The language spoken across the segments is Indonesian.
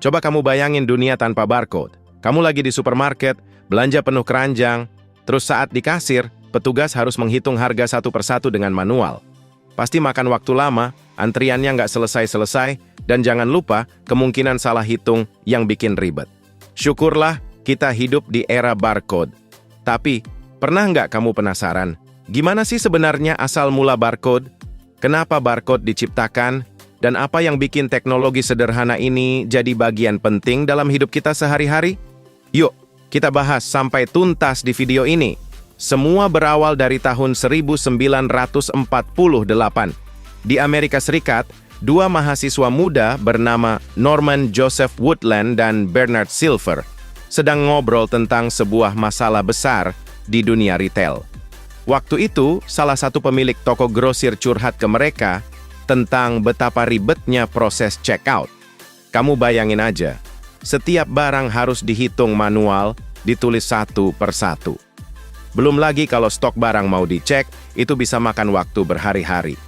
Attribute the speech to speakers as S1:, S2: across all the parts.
S1: Coba kamu bayangin dunia tanpa barcode. Kamu lagi di supermarket, belanja penuh keranjang, terus saat di kasir, petugas harus menghitung harga satu persatu dengan manual. Pasti makan waktu lama, antriannya nggak selesai-selesai, dan jangan lupa kemungkinan salah hitung yang bikin ribet. Syukurlah kita hidup di era barcode. Tapi, pernah nggak kamu penasaran, gimana sih sebenarnya asal mula barcode? Kenapa barcode diciptakan? Dan apa yang bikin teknologi sederhana ini jadi bagian penting dalam hidup kita sehari-hari? Yuk, kita bahas sampai tuntas di video ini. Semua berawal dari tahun 1948. Di Amerika Serikat, dua mahasiswa muda bernama Norman Joseph Woodland dan Bernard Silver sedang ngobrol tentang sebuah masalah besar di dunia retail. Waktu itu, salah satu pemilik toko grosir curhat ke mereka tentang betapa ribetnya proses checkout. Kamu bayangin aja, setiap barang harus dihitung manual, ditulis satu per satu. Belum lagi kalau stok barang mau dicek, itu bisa makan waktu berhari-hari.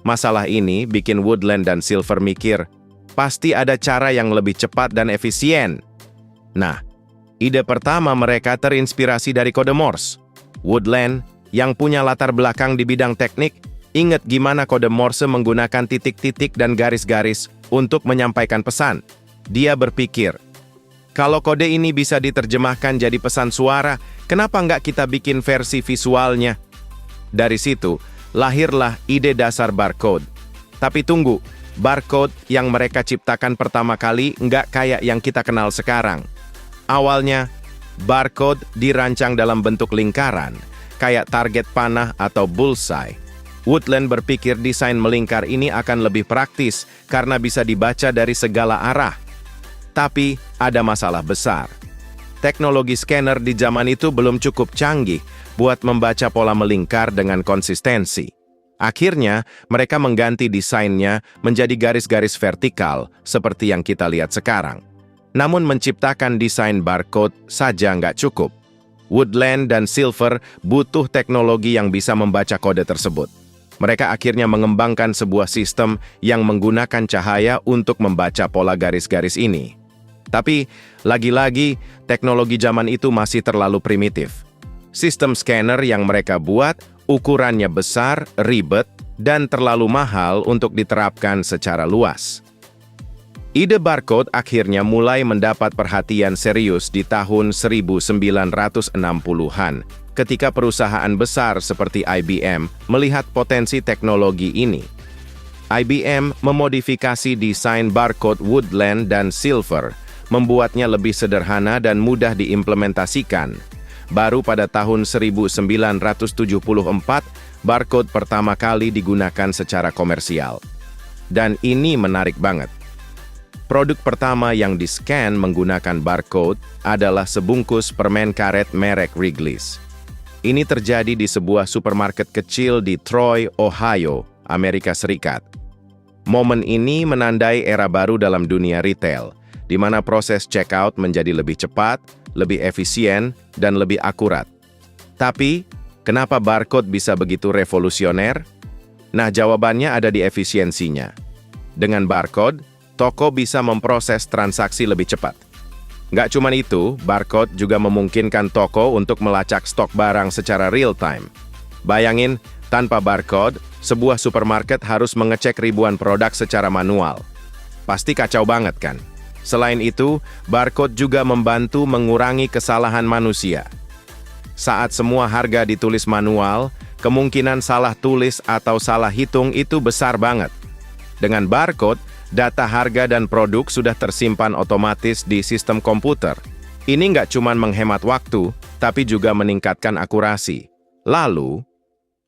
S1: Masalah ini bikin Woodland dan Silver mikir, pasti ada cara yang lebih cepat dan efisien. Nah, ide pertama mereka terinspirasi dari kode Morse. Woodland, yang punya latar belakang di bidang teknik, ingat gimana kode Morse menggunakan titik-titik dan garis-garis untuk menyampaikan pesan. Dia berpikir, kalau kode ini bisa diterjemahkan jadi pesan suara, kenapa nggak kita bikin versi visualnya? Dari situ, lahirlah ide dasar barcode. Tapi tunggu, barcode yang mereka ciptakan pertama kali nggak kayak yang kita kenal sekarang. Awalnya, barcode dirancang dalam bentuk lingkaran, kayak target panah atau bullseye. Woodland berpikir desain melingkar ini akan lebih praktis karena bisa dibaca dari segala arah. Tapi ada masalah besar. Teknologi scanner di zaman itu belum cukup canggih buat membaca pola melingkar dengan konsistensi. Akhirnya, mereka mengganti desainnya menjadi garis-garis vertikal seperti yang kita lihat sekarang. Namun menciptakan desain barcode saja nggak cukup. Woodland dan Silver butuh teknologi yang bisa membaca kode tersebut. Mereka akhirnya mengembangkan sebuah sistem yang menggunakan cahaya untuk membaca pola garis-garis ini. Tapi, lagi-lagi, teknologi zaman itu masih terlalu primitif. Sistem scanner yang mereka buat, ukurannya besar, ribet, dan terlalu mahal untuk diterapkan secara luas. Ide barcode akhirnya mulai mendapat perhatian serius di tahun 1960-an, ketika perusahaan besar seperti IBM melihat potensi teknologi ini. IBM memodifikasi desain barcode Woodland dan Silver, membuatnya lebih sederhana dan mudah diimplementasikan. Baru pada tahun 1974, barcode pertama kali digunakan secara komersial. Dan ini menarik banget. Produk pertama yang di-scan menggunakan barcode adalah sebungkus permen karet merek Wrigley's. Ini terjadi di sebuah supermarket kecil di Troy, Ohio, Amerika Serikat. Momen ini menandai era baru dalam dunia retail, di mana proses checkout menjadi lebih cepat, lebih efisien, dan lebih akurat. Tapi, kenapa barcode bisa begitu revolusioner? Nah, jawabannya ada di efisiensinya. Dengan barcode, toko bisa memproses transaksi lebih cepat. Nggak cuma itu, barcode juga memungkinkan toko untuk melacak stok barang secara real-time. Bayangin, tanpa barcode, sebuah supermarket harus mengecek ribuan produk secara manual. Pasti kacau banget kan? Selain itu, barcode juga membantu mengurangi kesalahan manusia. Saat semua harga ditulis manual, kemungkinan salah tulis atau salah hitung itu besar banget. Dengan barcode, data harga dan produk sudah tersimpan otomatis di sistem komputer. Ini nggak cuma menghemat waktu, tapi juga meningkatkan akurasi. Lalu,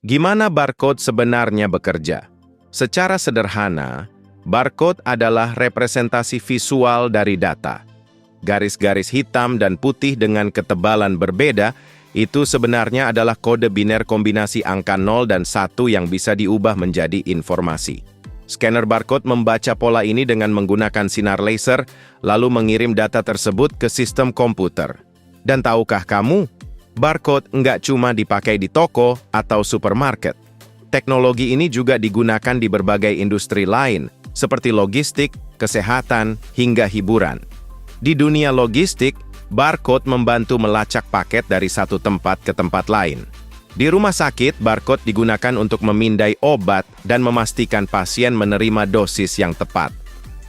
S1: gimana barcode sebenarnya bekerja? Secara sederhana, barcode adalah representasi visual dari data. Garis-garis hitam dan putih dengan ketebalan berbeda, itu sebenarnya adalah kode biner kombinasi angka 0 dan 1 yang bisa diubah menjadi informasi. Scanner barcode membaca pola ini dengan menggunakan sinar laser, lalu mengirim data tersebut ke sistem komputer. Dan tahukah kamu, barcode nggak cuma dipakai di toko atau supermarket. Teknologi ini juga digunakan di berbagai industri lain, seperti logistik, kesehatan, hingga hiburan. Di dunia logistik, barcode membantu melacak paket dari satu tempat ke tempat lain. Di rumah sakit, barcode digunakan untuk memindai obat dan memastikan pasien menerima dosis yang tepat.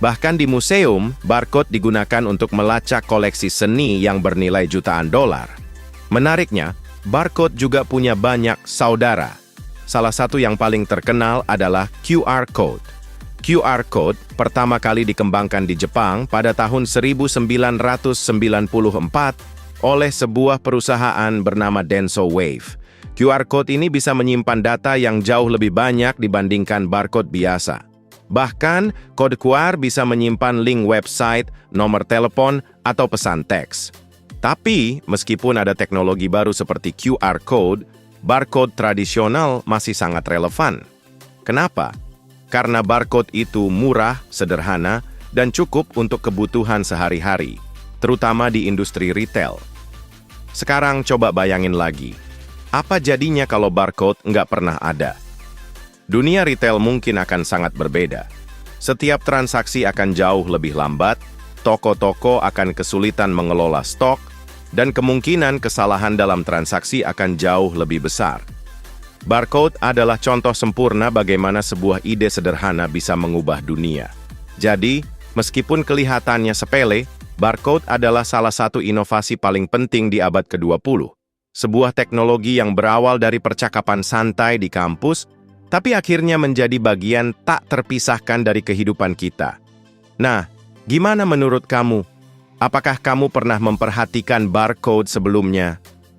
S1: Bahkan di museum, barcode digunakan untuk melacak koleksi seni yang bernilai jutaan dolar. Menariknya, barcode juga punya banyak saudara. Salah satu yang paling terkenal adalah QR Code. QR Code pertama kali dikembangkan di Jepang pada tahun 1994 oleh sebuah perusahaan bernama Denso Wave. QR Code ini bisa menyimpan data yang jauh lebih banyak dibandingkan barcode biasa. Bahkan, kode QR bisa menyimpan link website, nomor telepon, atau pesan teks. Tapi, meskipun ada teknologi baru seperti QR Code, barcode tradisional masih sangat relevan. Kenapa? Karena barcode itu murah, sederhana, dan cukup untuk kebutuhan sehari-hari, terutama di industri retail. Sekarang coba bayangin lagi, apa jadinya kalau barcode nggak pernah ada? Dunia retail mungkin akan sangat berbeda. Setiap transaksi akan jauh lebih lambat, toko-toko akan kesulitan mengelola stok, dan kemungkinan kesalahan dalam transaksi akan jauh lebih besar. Barcode adalah contoh sempurna bagaimana sebuah ide sederhana bisa mengubah dunia. Jadi, meskipun kelihatannya sepele, barcode adalah salah satu inovasi paling penting di abad ke-20. Sebuah teknologi yang berawal dari percakapan santai di kampus, tapi akhirnya menjadi bagian tak terpisahkan dari kehidupan kita. Nah, gimana menurut kamu? Apakah kamu pernah memperhatikan barcode sebelumnya?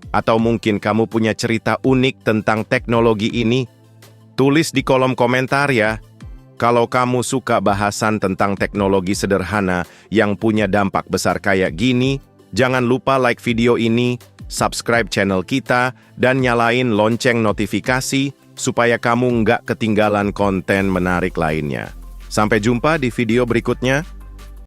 S1: Atau mungkin kamu punya cerita unik tentang teknologi ini? Tulis di kolom komentar ya. Kalau kamu suka bahasan tentang teknologi sederhana yang punya dampak besar kayak gini, jangan lupa like video ini, subscribe channel kita, dan nyalain lonceng notifikasi supaya kamu nggak ketinggalan konten menarik lainnya. Sampai jumpa di video berikutnya.